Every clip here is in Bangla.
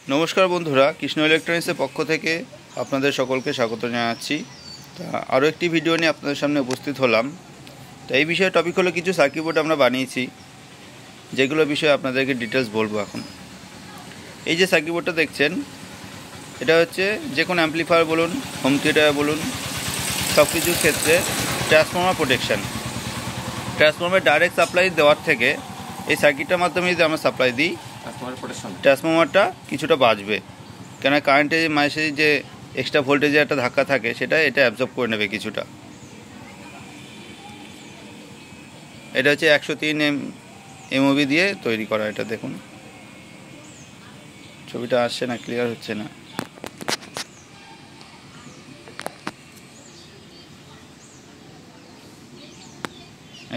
নমস্কার বন্ধুরা, কৃষ্ণ ইলেকট্রনিক্সের পক্ষ থেকে আপনাদের সকলকে স্বাগত জানাচ্ছি। তা আরও একটি ভিডিও নিয়ে আপনাদের সামনে উপস্থিত হলাম। তো এই বিষয়ে টপিক হলো কিছু সার্কিট বোর্ড আমরা বানিয়েছি, যেগুলো বিষয়ে আপনাদেরকে ডিটেলস বলবো এখন। এই যে সার্কিট বোর্ডটা দেখছেন, এটা হচ্ছে যে কোনো অ্যাম্পলিফায়ার বলুন, হোম থিয়েটার বলুন, সব কিছুর ক্ষেত্রে transformer protection. Transformer direct supply দেওয়ার থেকে এই সার্কিটটার মাধ্যমে যদি আমরা সাপ্লাই দিই, ট্রান্সফর্মারটা কিছুটা বাঁচবে, কেন কারেন্টের মাসে যে এক্সট্রা ভোল্টেজের একটা ধাক্কা থাকে সেটা এটা অ্যাবজর্ব করে নেবে কিছুটা। এটা হচ্ছে 103 এমওভি দিয়ে তৈরি করা। এটা দেখুন, ছবিটা আসছে না, ক্লিয়ার হচ্ছে না।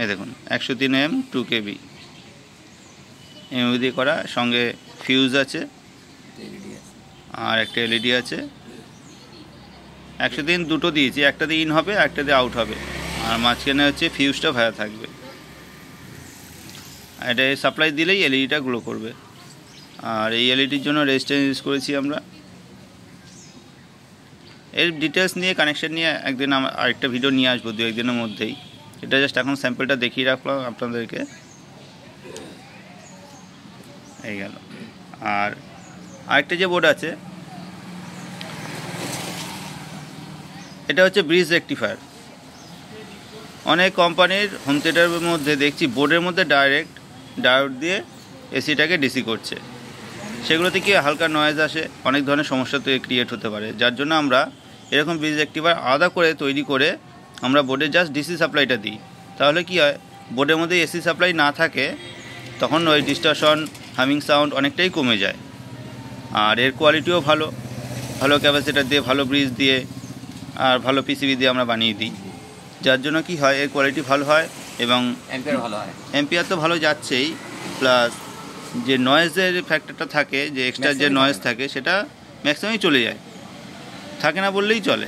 এই দেখুন 103 2 KB এমওভি দিয়ে করা, সঙ্গে ফিউজ আছে আর একটা এলইডি আছে। 103 দুটো দিয়েছি, একটা দিয়ে ইন হবে, একটা দিয়ে আউট হবে, আর মাঝখানে হচ্ছে ফিউজটা ভায়া থাকবে। এটা সাপ্লাই দিলেই এলইডিটা গ্লো করবে। আর এই এলইডির জন্য রেজিস্ট্যান্স ইউজ করেছি আমরা। এর ডিটেলস নিয়ে, কানেকশান নিয়ে একদিন আরেকটা ভিডিও নিয়ে আসবো, দু একদিনের মধ্যেই। এটা জাস্ট এখন স্যাম্পলটা দেখিয়ে রাখলাম আপনাদেরকে। এই গেল। আর আরেকটা যে বোর্ড আছে, এটা হচ্ছে ব্রিজ রেকটিফায়ার। অনেক কোম্পানির হোম থিয়েটারের মধ্যে দেখছি বোর্ডের মধ্যে ডাইরেক্ট ডায়োড দিয়ে এসিটাকে ডিসি করছে। সেগুলোতে কি হালকা নয়েজ আসে, অনেক ধরনের সমস্যা ক্রিয়েট হতে পারে। যার জন্য আমরা এরকম ব্রিজ রেকটিফায়ার আলাদা করে তৈরি করে আমরা বোর্ডে জাস্ট ডিসি সাপ্লাইটা দিই। তাহলে কি হয়, বোর্ডের মধ্যে এসি সাপ্লাই না থাকে, তখন ওই ডিস্টরশন, হামিং সাউন্ড অনেকটাই কমে যায়। আর এর কোয়ালিটিও ভালো, ভালো ক্যাপাসিটার দিয়ে, ভালো ব্রিজ দিয়ে আর ভালো পিসিবি দিয়ে আমরা বানিয়ে দিই। যার জন্য কি হয়, এর কোয়ালিটি ভালো হয় এবং এম্পিয়ার তো ভালো যাচ্ছেই, প্লাস যে নয়েজের ফ্যাক্টরটা থাকে, যে এক্সট্রা যে নয়েজ থাকে, সেটা ম্যাক্সিমামই চলে যায়, থাকে না বললেই চলে।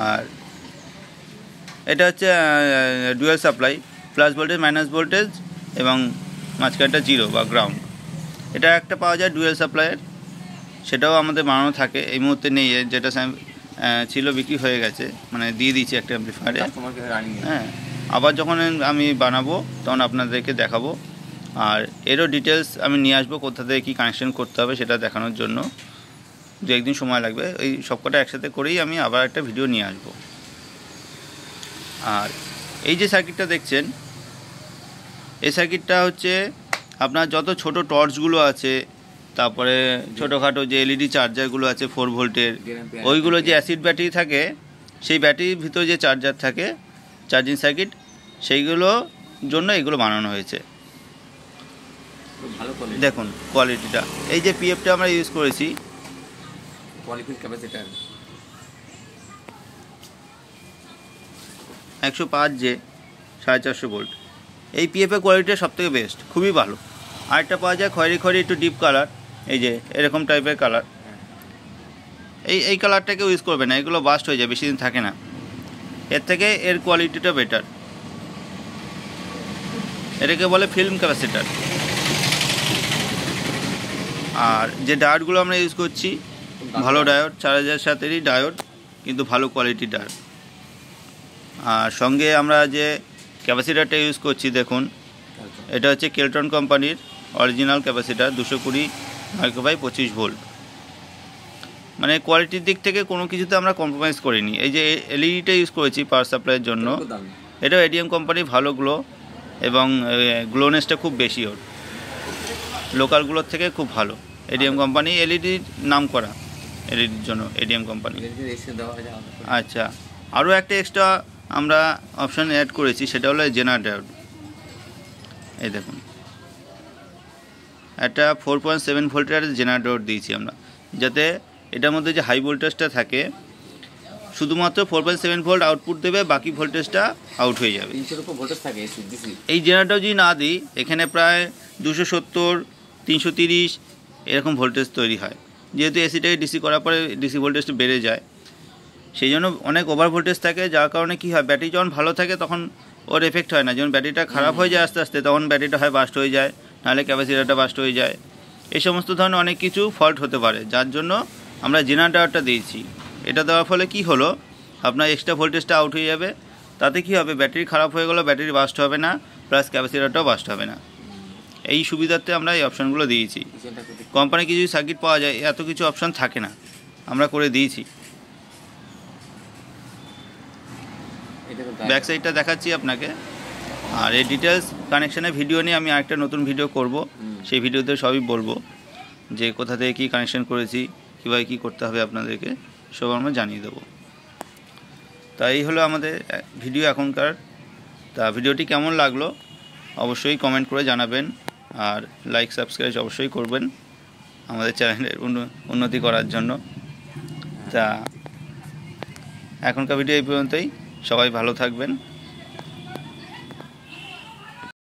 আর এটা হচ্ছে dual supply, plus voltage minus voltage এবং মাঝখানটা জিরো বা গ্রাউন্ড। এটা একটা পাওয়া যায় ডুয়াল সাপ্লাইয়ের, সেটাও আমাদের বানানো থাকে। এই মুহূর্তে নেই, যেটা ছিল বিক্রি হয়ে গেছে, মানে দিয়ে দিয়েছি একটা অ্যাম্পলিফায়ারে। হ্যাঁ, আবার যখন আমি বানাবো তখন আপনাদেরকে দেখাবো। আর এরও ডিটেলস আমি নিয়ে আসবো, কোথা থেকে কী কানেকশন করতে হবে সেটা দেখানোর জন্য। দু একদিন সময় লাগবে, এই সবকটা একসাথে করেই আমি আবার একটা ভিডিও নিয়ে আসবো। আর এই যে সার্কিটটা দেখছেন, এই সার্কিটটা হচ্ছে আপনার যত ছোট টর্চগুলো আছে, তারপরে ছোটোখাটো যে এলইডি চার্জারগুলো আছে 4 ভোল্টের, ওইগুলো যে অ্যাসিড ব্যাটারি থাকে, সেই ব্যাটারির ভিতরে যে চার্জার থাকে, চার্জিং সার্কিট, সেইগুলোর জন্য এগুলো বানানো হয়েছে। দেখুন কোয়ালিটিটা, এই যে পিএফটা আমরা ইউজ করেছি, 105 যে 450 ভোল্ট, এই পিএফের কোয়ালিটিটা সবথেকে বেস্ট, খুবই ভালো। আরেকটা পাওয়া যায় খয়েরি খয়েরি, একটু ডিপ কালার, এই যে এরকম টাইপের কালার। এই কালারটাকে ইউজ করবে না, এগুলো বাস্ট হয়ে যায়, বেশি দিন থাকে না। এর থেকে এর কোয়ালিটিটা বেটার। এটাকে বলে ফিল্ম ক্যাপাসিটার। আর যে ডায়োডগুলো আমরা ইউজ করছি, ভালো ডায়োড, 4007-এরই ডায়োড, কিন্তু ভালো কোয়ালিটির ডায়োড। আর সঙ্গে আমরা যে ক্যাপাসিটারটা ইউজ করছি, দেখুন এটা হচ্ছে কেলটন কোম্পানির original capacitor, 220 micro by 25 volt. মানে কোয়ালিটির দিক থেকে কোনো কিছুতে আমরা কম্প্রোমাইজ করিনি। এই যে এলইডিটা ইউজ করেছি পাওয়ার সাপ্লাইয়ের জন্য, এটাও এডিএম কোম্পানি, ভালো গ্লো এবং গ্লোনেসটা খুব বেশি ওর, লোকালগুলোর থেকে খুব ভালো। এডিএম কোম্পানি এলইডির নাম করা, এলইডির জন্য এডিএম কোম্পানি। আচ্ছা, আরও একটা এক্সট্রা আমরা অপশান অ্যাড করেছি, সেটা হলো জেনার ডায়োড। এই দেখুন, একটা 4.7 ভোল্টের জেনার ডায়োড দিয়েছি আমরা, যাতে এটার মধ্যে যে হাই ভোল্টেজটা থাকে, শুধুমাত্র 4.7 ভোল্ট আউটপুট দেবে, বাকি ভোল্টেজটা আউট হয়ে যাবে। এই জেনারেটর যদি না দিই, এখানে প্রায় 270, 330 এরকম ভোল্টেজ তৈরি হয়। যেহেতু এসিটাকে ডিসি করার পরে ডিসি ভোল্টেজটা বেড়ে যায়, সেই জন্য অনেক ওভার ভোল্টেজ থাকে। যার কারণে কী হয়, ব্যাটারি যখন ভালো থাকে তখন ওর এফেক্ট হয় না। যখন ব্যাটারিটা খারাপ হয়ে যায় আস্তে আস্তে, তখন ব্যাটারিটা হয় বাস্ট হয়ে যায়, নাহলে ক্যাপাসিটারটা বাস্ট হয়ে যায়। এই সমস্ত ধরনের অনেক কিছু ফল্ট হতে পারে, যার জন্য আমরা জেনারেটরটা দিয়েছি। এটা দেওয়ার ফলে কি হলো, আপনার এক্সট্রা ভোল্টেজটা আউট হয়ে যাবে। তাতে কি হবে, ব্যাটারি খারাপ হয়ে গেলো, ব্যাটারি বাস্ট হবে না, প্লাস ক্যাপাসিটারটাও বাস্ট হবে না। এই সুবিধার্থে আমরা এই অপশানগুলো দিয়েছি। কোম্পানি কিছু সার্কিট পাওয়া যায়, এত কিছু অপশান থাকে না, আমরা করে দিয়েছি। ব্যাক সাইডটা দেখাচ্ছি আপনাকে। আর এই ডিটেলস কানেকশানের ভিডিও নিয়ে আমি আরেকটা নতুন ভিডিও করব। সেই ভিডিওতে সবই বলবো যে কোথা থেকে কী কানেকশান করেছি, কীভাবে কী করতে হবে আপনাদেরকে সব আমরা জানিয়ে দেবো। তাই হলো আমাদের ভিডিও এখনকার। তা ভিডিওটি কেমন লাগলো অবশ্যই কমেন্ট করে জানাবেন, আর লাইক সাবস্ক্রাইব অবশ্যই করবেন আমাদের চ্যানেলের উন্নতি করার জন্য। তা এখনকার ভিডিও এই পর্যন্তই। সবাই ভালো থাকবেন।